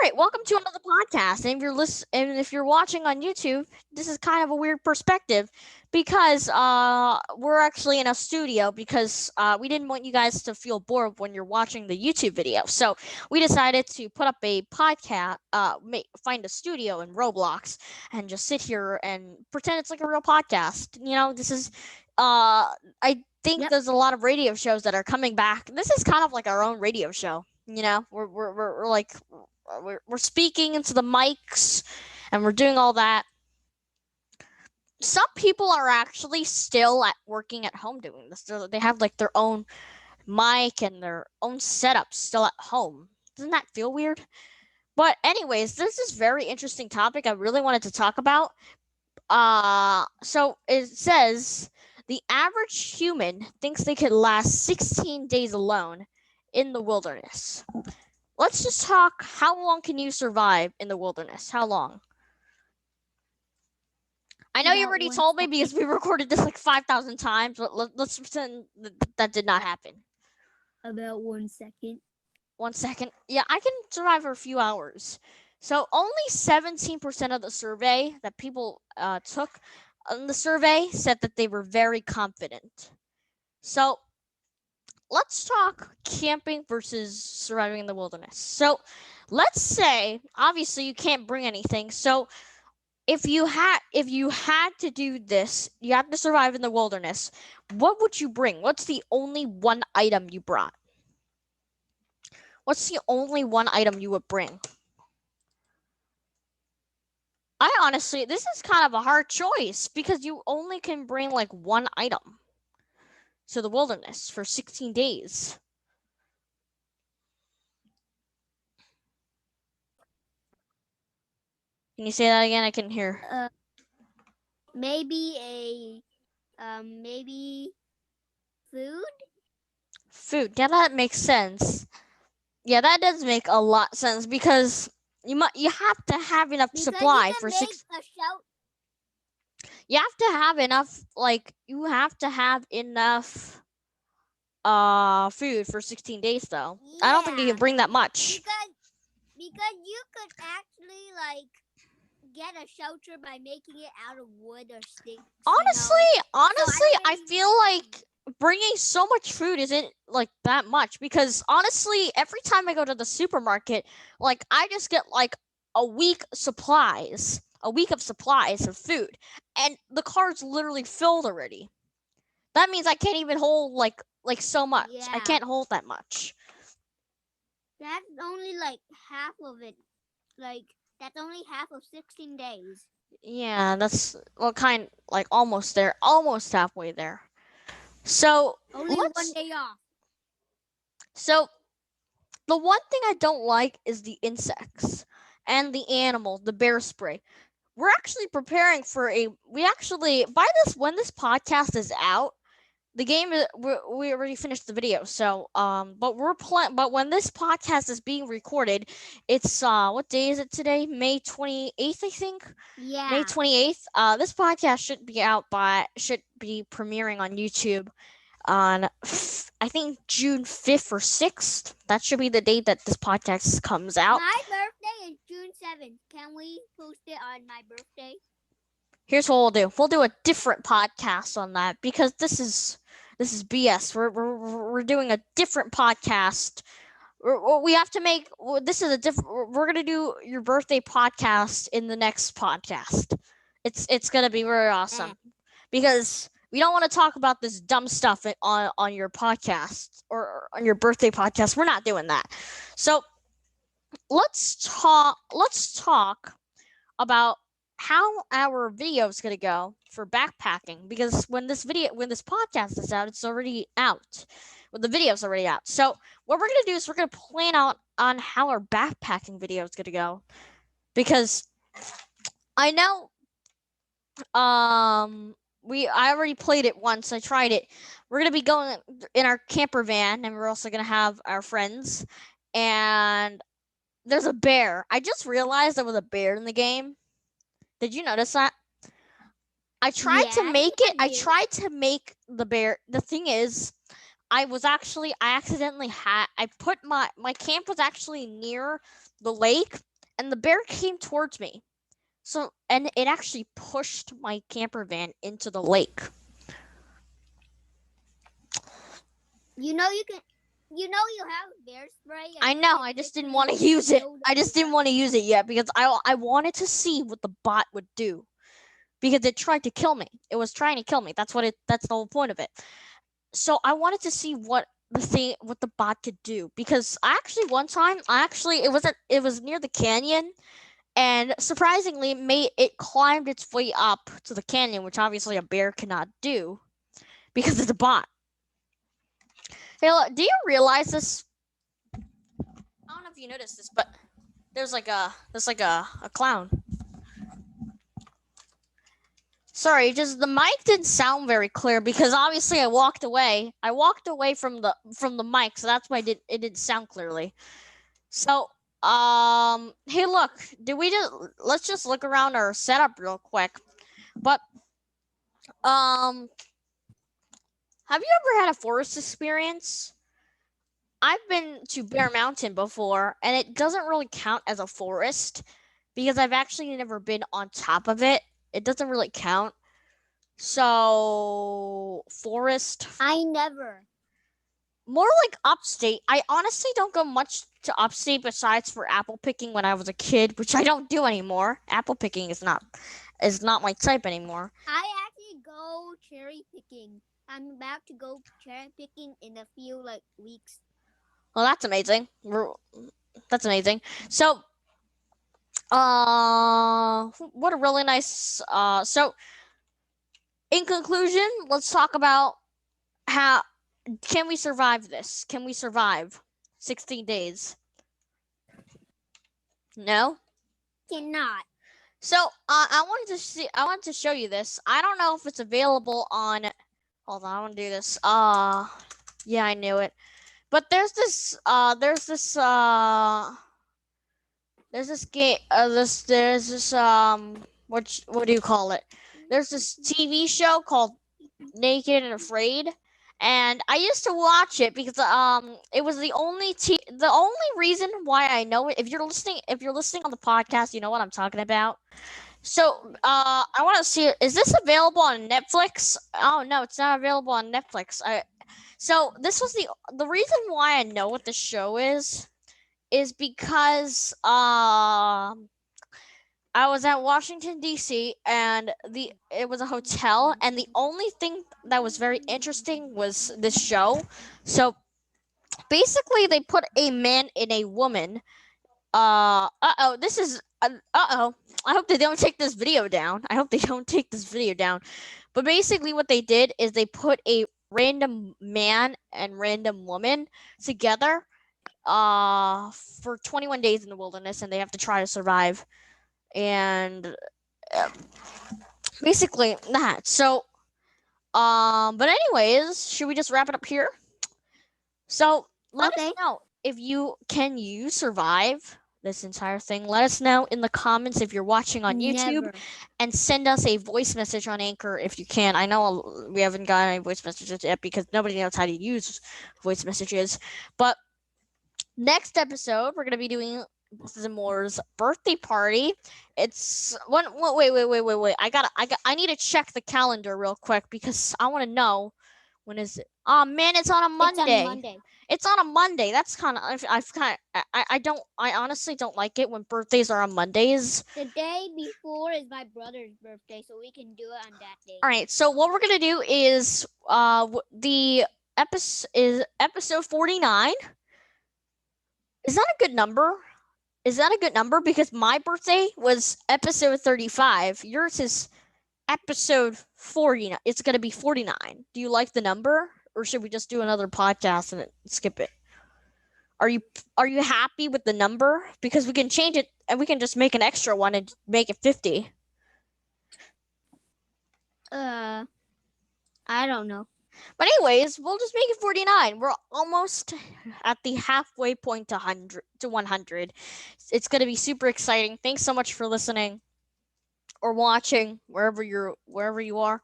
right, welcome to another podcast. And and if you're watching on YouTube, this is kind of a weird perspective because we're actually in a studio because we didn't want you guys to feel bored when you're watching the YouTube video. So we decided to put up a podcast, find a studio in Roblox, and just sit here and pretend it's like a real podcast. This is I think Yep. there's a lot of radio shows that are coming back. This is kind of like our own radio show. We're like we're speaking into the mics and we're doing all that. Some people are actually still working at home doing this. They have like their own mic and their own setup still at home. Doesn't that feel weird? But anyways, this is very interesting topic I really wanted to talk about. So it says the average human thinks they could last 16 days alone in the wilderness. Let's just talk. How long can you survive in the wilderness? How long? I know you About already 1 told me second. because we recorded this like 5,000 times, but let's pretend that did not happen. About 1 second. 1 second. Yeah, I can survive for a few hours. So only 17% of the survey that people took on the survey said that they were very confident. So let's talk camping versus surviving in the wilderness. So let's say obviously you can't bring anything. So if you had to do this, you have to survive in the wilderness. What would you bring? What's the only one item you brought? What's the only one item you would bring? I honestly, this is kind of a hard choice because you only can bring like one item to the wilderness for 16 days. Can you say that again? I couldn't hear. Maybe food. Food. Yeah, that makes sense. Yeah, that does make a lot of sense because you have to have enough Because supply you can for make 6. a shout. You have to have enough. Like you have to have enough food for 16 days though. I don't think you Yeah. can bring that much. Because you could actually get a shelter by making it out of wood or sticks. Honestly, I feel like bringing so much food isn't like that much because honestly, every time I go to the supermarket, like I just get like a week of supplies of food, and the cart's literally filled already. That means I can't even hold like so much. Yeah. I can't hold that much. That's only like half of it. That's only half of 16 days. Yeah, that's almost there, almost halfway there. So Only 1 day off. So the one thing I don't like is the insects and the animal, the bear spray. We're actually preparing for when this podcast is out, the game we already finished the video. So but when this podcast is being recorded, it's what day is it today? May 28th, I think. Yeah. May 28th. This podcast should be premiering on YouTube on I think June 5th or 6th. That should be the date that this podcast comes out. My birthday is June 7th. Can we post it on my birthday? Here's what we'll do. We'll do a different podcast on that because this is BS. We're doing a different podcast. We have to make this is a different. We're gonna do your birthday podcast in the next podcast. It's gonna be very awesome because we don't want to talk about this dumb stuff on your podcast or on your birthday podcast. We're not doing that. So let's talk about how our video is going to go for backpacking because when this podcast is out, it's already out. Well, the video's already out. So what we're going to do is we're going to plan out on how our backpacking video is going to go because I know I already played it once. I tried it. We're going to be going in our camper van and we're also going to have our friends, and there's a bear. I just realized there was a bear in the game. Did you notice that? I tried to make it. I tried to make the bear. The thing is, I accidentally my camp was actually near the lake, and the bear came towards me. So, and it actually pushed my camper van into the lake. You know you can. You know you have bear spray. And I you know. can I just didn't literally want to use it. kill the I just didn't bear. want to use it yet because I wanted to see what the bot would do because it tried to kill me. It was trying to kill me. That's the whole point of it. So I wanted to see what the bot could do because actually one time it was near the canyon, and surprisingly it climbed its way up to the canyon, which obviously a bear cannot do because it's a bot. Hey, look, do you realize this? I don't know if you noticed this, but there's like a clown. Sorry, just the mic didn't sound very clear because obviously I walked away. I walked away from the mic, so that's why it didn't sound clearly. So, hey, look, did we just let's just look around our setup real quick. But um, have you ever had a forest experience? I've been to Bear Mountain before, and it doesn't really count as a forest because I've actually never been on top of it. It doesn't really count. So, forest, I never. more like upstate. I honestly don't go much to upstate besides for apple picking when I was a kid, which I don't do anymore. Apple picking is not my type anymore. I actually go cherry picking. I'm about to go cherry picking in a few weeks. Well, that's amazing. That's amazing. So, what a really nice. So in conclusion, let's talk about how can we survive this? Can we survive 16 days? No. Cannot. So I wanted to show you this. I don't know if it's available on. Hold on, I want to do this. Yeah, I knew it. But there's this game. There's this what do you call it? There's this TV show called Naked and Afraid, and I used to watch it because it was the only reason why I know it. If you're listening on the podcast, you know what I'm talking about. So I want to see, is this available on Netflix? Oh no, it's not available on Netflix. So this was the reason why I know what the show is because I was at Washington D.C. and the it was a hotel, and the only thing that was very interesting was this show. So basically, they put a man and a woman. This is. Oh. I hope they don't take this video down. I hope they don't take this video down. But basically, what they did is they put a random man and random woman together for 21 days in the wilderness, and they have to try to survive. And basically that. So, but anyways, should we just wrap it up here? So let us know if you survive this entire thing. Let us know in the comments if you're watching on YouTube, Never. and send us a voice message on Anchor if you can. I know we haven't gotten any voice messages yet because nobody knows how to use voice messages. But next episode, we're gonna be doing Buses&More's birthday party. It's one. Wait. I need to check the calendar real quick because I want to know when is it. Oh man, it's on a Monday. It's on Monday. It's on a Monday. That's kind of I've kind of I honestly don't like it when birthdays are on Mondays. The day before is my brother's birthday, so we can do it on that day. All right. So what we're gonna do is the episode 49. Is that a good number? Is that a good number? Because my birthday was episode 35. Yours is episode 49. It's going to be 49. Do you like the number? Or should we just do another podcast and skip it? Are you happy with the number? Because we can change it and we can just make an extra one and make it 50. I don't know. But anyways, we'll just make it 49. We're almost at the halfway point to 100. It's going to be super exciting. Thanks so much for listening or watching wherever you are.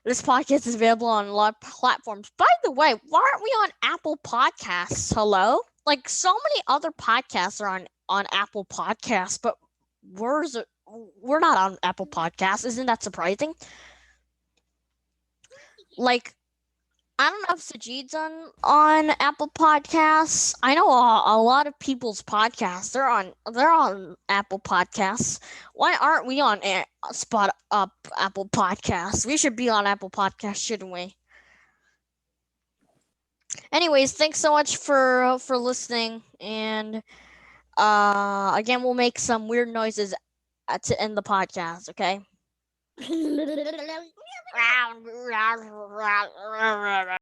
This podcast is available on a lot of platforms. By the way, why aren't we on Apple Podcasts? Hello? Like so many other podcasts are on Apple Podcasts, but where's it? We're not on Apple Podcasts. Isn't that surprising? Like, I don't know if Sajid's on Apple Podcasts. I know a lot of people's podcasts. They're on Apple Podcasts. Why aren't we on Apple Podcasts? We should be on Apple Podcasts, shouldn't we? Anyways, thanks so much for listening, and again, we'll make some weird noises to end the podcast. Okay.